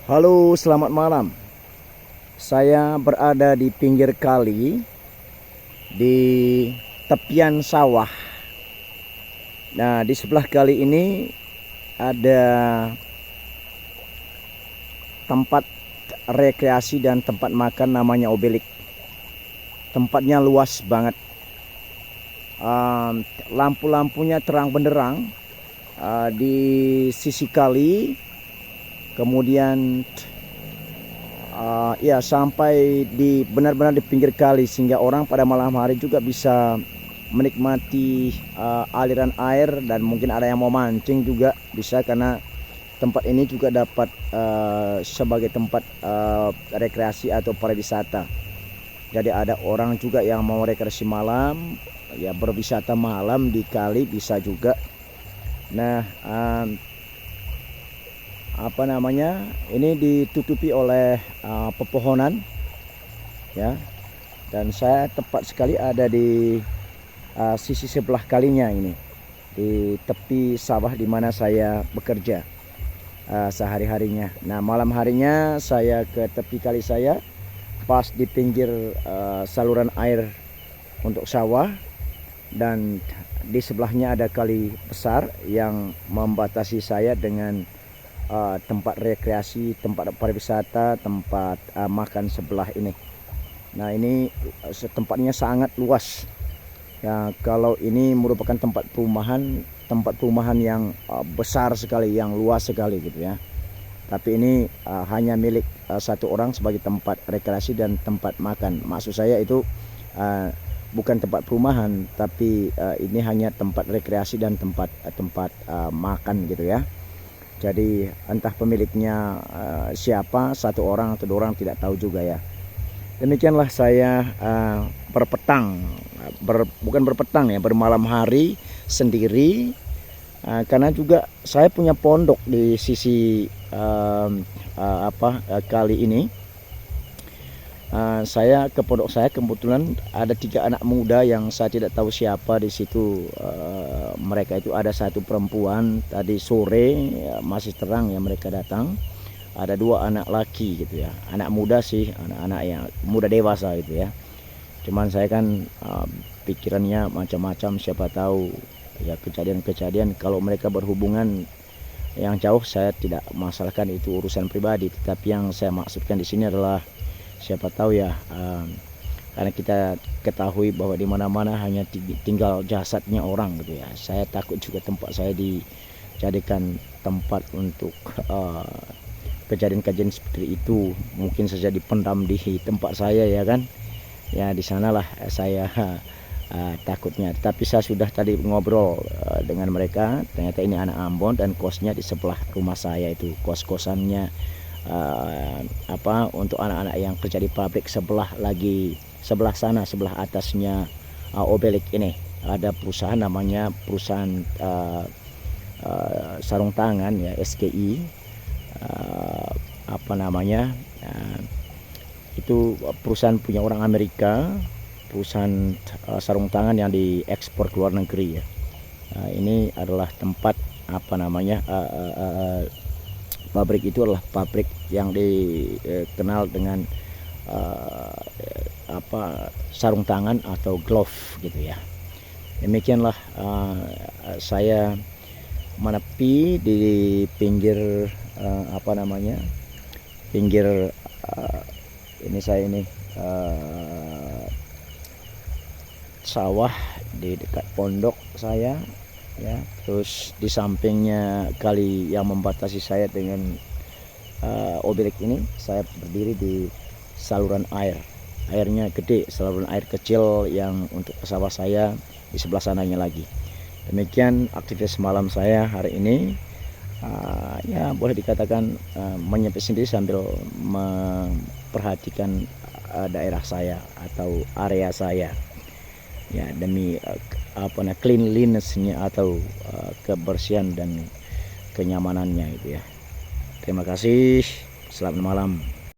Halo, selamat malam. Saya berada di pinggir kali di tepian sawah. Nah, di sebelah kali ini ada tempat rekreasi dan tempat makan namanya Obelik. Tempatnya luas banget. Lampu-lampunya terang benderang di sisi kali. Kemudian ya sampai di benar-benar di pinggir kali sehingga orang pada malam hari juga bisa menikmati aliran air, dan mungkin ada yang mau mancing juga bisa, karena tempat ini juga dapat sebagai tempat rekreasi atau pariwisata. Jadi ada orang juga yang mau rekreasi malam, ya berwisata malam di kali bisa juga. Nah, ini ditutupi oleh pepohonan, ya, dan saya tepat sekali ada di sisi sebelah kalinya ini, di tepi sawah di mana saya bekerja sehari-harinya. Nah, malam harinya saya ke tepi kali, saya pas di pinggir saluran air untuk sawah, dan di sebelahnya ada kali besar yang membatasi saya dengan tempat rekreasi, tempat pariwisata, tempat makan sebelah ini. Nah, ini tempatnya sangat luas. Ya, kalau ini merupakan tempat perumahan yang besar sekali, yang luas sekali gitu ya. Tapi ini hanya milik satu orang sebagai tempat rekreasi dan tempat makan. Maksud saya itu bukan tempat perumahan, tapi ini hanya tempat rekreasi dan tempat makan gitu ya. Jadi entah pemiliknya siapa, satu orang atau dua orang, tidak tahu juga ya. Demikianlah saya bukan berpetang ya, bermalam hari sendiri, karena juga saya punya pondok di sisi kali ini. Saya ke pondok saya kebetulan ada 3 anak muda yang saya tidak tahu siapa di situ. Mereka itu ada satu perempuan, tadi sore ya, masih terang ya mereka datang. Ada 2 anak laki gitu ya, anak muda sih, anak-anak yang muda dewasa gitu ya. Cuman saya kan pikirannya macam-macam, siapa tahu ya kejadian-kejadian kalau mereka berhubungan yang jauh, saya tidak masalahkan, itu urusan pribadi. Tetapi yang saya maksudkan di sini adalah siapa tahu ya, karena kita ketahui bahwa di mana-mana hanya tinggal jasadnya orang gitu ya. Saya takut juga tempat saya dijadikan tempat untuk kejadian-kejadian seperti itu, mungkin saja dipendam di tempat saya ya kan. Ya di sanalah saya takutnya. Tapi saya sudah tadi ngobrol dengan mereka, ternyata ini anak Ambon dan kosnya di sebelah rumah saya, itu kos-kosannya untuk anak-anak yang kerja di pabrik sebelah sana, sebelah atasnya Obelik ini ada perusahaan namanya perusahaan sarung tangan ya, SKI, itu perusahaan punya orang Amerika, perusahaan sarung tangan yang diekspor ke luar negeri ya. Ini adalah tempat pabrik itu adalah pabrik yang dikenal dengan sarung tangan atau glove gitu ya. Demikianlah saya menepi di pinggir sawah di dekat pondok saya ya. Terus di sampingnya kali yang membatasi saya dengan Obelik ini, saya berdiri di saluran air. Airnya gede, saluran air kecil yang untuk sawah saya di sebelah sananya lagi. Demikian aktivitas malam saya hari ini. Ya boleh dikatakan menyepi sendiri sambil memperhatikan daerah saya atau area saya ya, demi cleanliness-nya atau kebersihan dan kenyamanannya itu ya. Terima kasih, selamat malam.